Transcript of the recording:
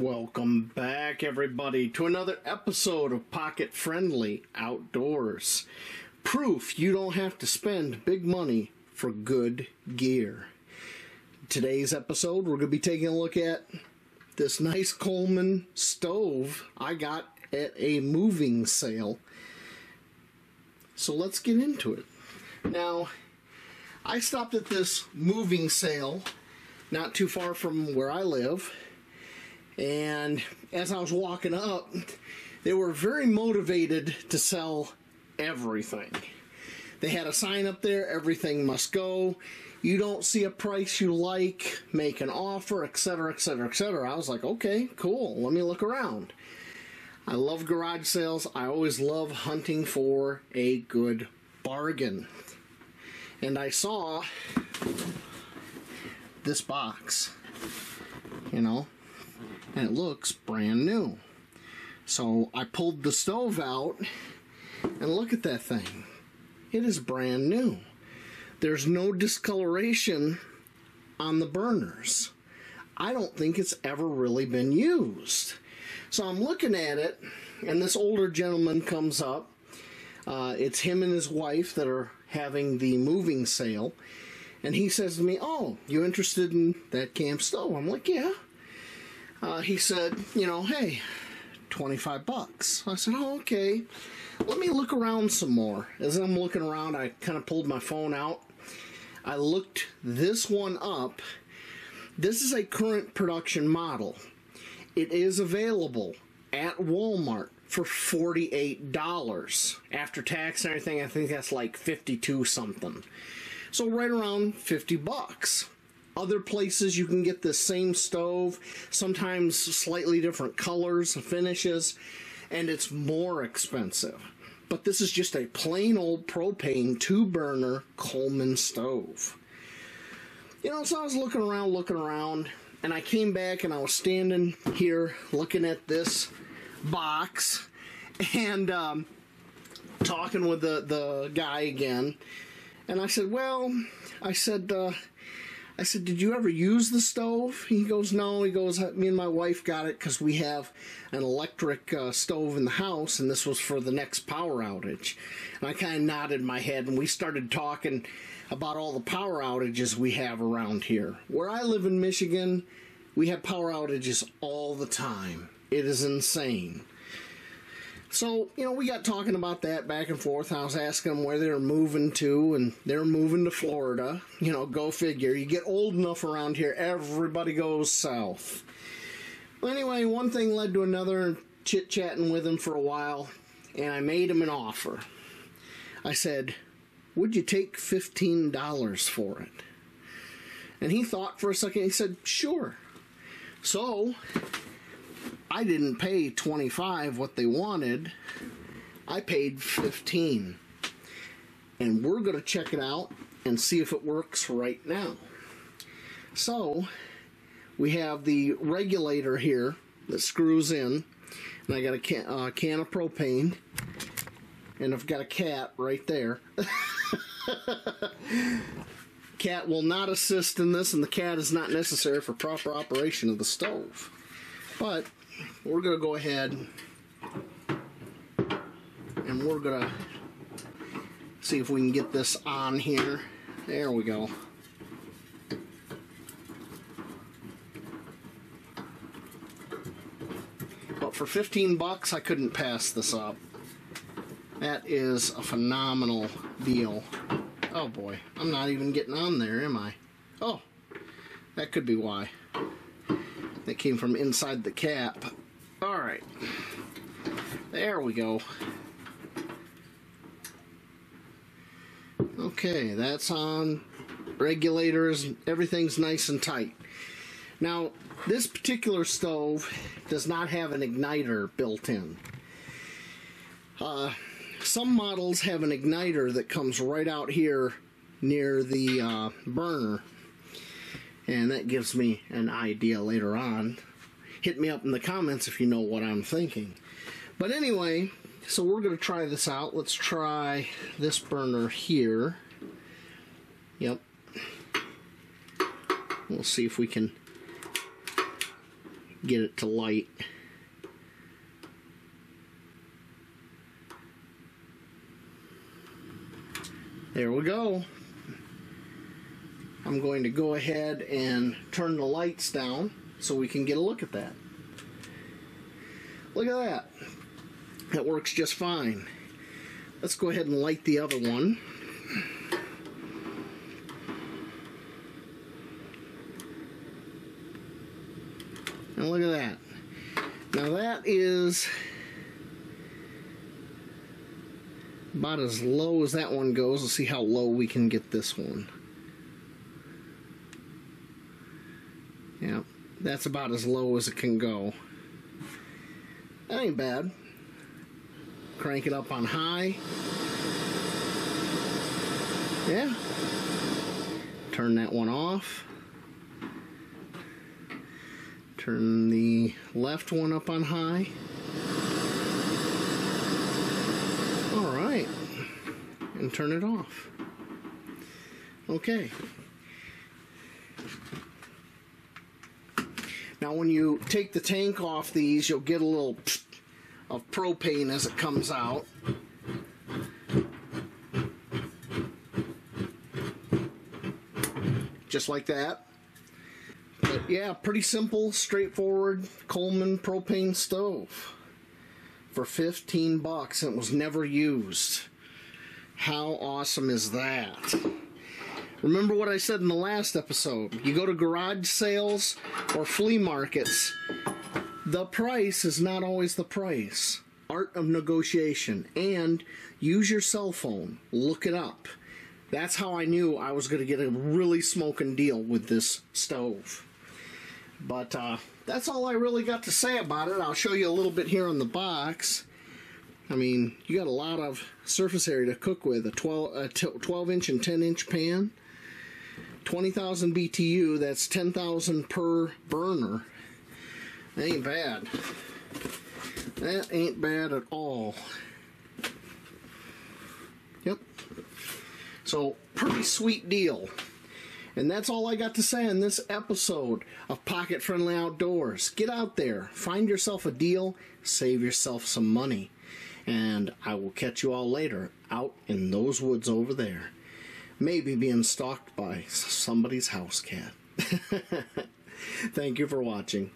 Welcome back, everybody, to another episode of Pocket Friendly Outdoors. Proof you don't have to spend big money for good gear. Today's episode, we're going to be taking a look at this nice Coleman stove I got at a moving sale. So let's get into it. Now, I stopped at this moving sale not too far from where I live. And as I was walking up, they were very motivated to sell everything. They had a sign up there, everything must go. You don't see a price you like, make an offer, etc., etc., etc. I was like, okay, cool, let me look around. I love garage sales. I always love hunting for a good bargain. And I saw this box, and it looks brand new. So I pulled the stove out, and look at that thing. It is brand new. There's no discoloration on the burners. I don't think it's ever really been used. So I'm looking at it, and this older gentleman comes up. It's him and his wife that are having the moving sale. And he says to me, "Oh, you interested in that camp stove?" I'm like, "Yeah." He said, "Hey, $25. I said, "Oh, okay. Let me look around some more." As I'm looking around, I kind of pulled my phone out. I looked this one up. This is a current production model. It is available at Walmart for $48. After tax and everything, I think that's like 52 something. So right around $50. Other places you can get the same stove, sometimes slightly different colors and finishes, and it's more expensive. But this is just a plain old propane 2-burner Coleman stove. So I was looking around, and I came back and I was standing here looking at this box and talking with the guy again. And I said, I said, "Did you ever use the stove?" He goes, "No." He goes, "Me and my wife got it because we have an electric stove in the house, and this was for the next power outage." And I kind of nodded my head, and we started talking about all the power outages we have around here. Where I live in Michigan, we have power outages all the time. It is insane. So, we got talking about that back and forth. I was asking them where they were moving to, and they're moving to Florida. Go figure. You get old enough around here, everybody goes south. Well, anyway, one thing led to another, chit-chatting with him for a while, and I made him an offer. I said, "Would you take $15 for it?" And he thought for a second. He said, "Sure." So I didn't pay $25 what they wanted. I paid $15. And we're going to check it out and see if it works right now. So we have the regulator here that screws in. And I got a can of propane. And I've got a cat right there. Cat will not assist in this, and the cat is not necessary for proper operation of the stove. But we're going to go ahead and we're going to see if we can get this on here. There we go. But for $15, I couldn't pass this up. That is a phenomenal deal. Oh boy, I'm not even getting on there, am I? Oh, that could be why. That came from inside the cap. Alright. There we go. Okay, that's on. Regulators, everything's nice and tight. Now, this particular stove does not have an igniter built in. Some models have an igniter that comes right out here near the burner. And that gives me an idea later on. Hit me up in the comments if you know what I'm thinking. But anyway, so we're going to try this out. Let's try this burner here. Yep. We'll see if we can get it to light. There we go. I'm going to go ahead and turn the lights down so we can get a look at that. Look at that. That works just fine. Let's go ahead and light the other one. And look at that. Now that is about as low as that one goes. Let's see how low we can get this one. Yeah, that's about as low as it can go. That ain't bad. Crank it up on high. Yeah. Turn that one off. Turn the left one up on high. Alright. And turn it off. Okay. Now when you take the tank off these, you'll get a little of propane as it comes out. Just like that. But yeah, pretty simple, straightforward Coleman propane stove for 15 bucks, and it was never used. How awesome is that? Remember what I said in the last episode. You go to garage sales or flea markets, the price is not always the price. Art of negotiation. And use your cell phone. Look it up. That's how I knew I was going to get a really smoking deal with this stove. But that's all I really got to say about it. I'll show you a little bit here on the box. I mean, you got a lot of surface area to cook with. A 12-inch and 10-inch pan. 20,000 BTU. That's 10,000 per burner. That ain't bad. That ain't bad at all. Yep. So, pretty sweet deal. And that's all I got to say in this episode of Pocket Friendly Outdoors. Get out there, find yourself a deal, save yourself some money. And I will catch you all later out in those woods over there. Maybe being stalked by somebody's house cat. Thank you for watching.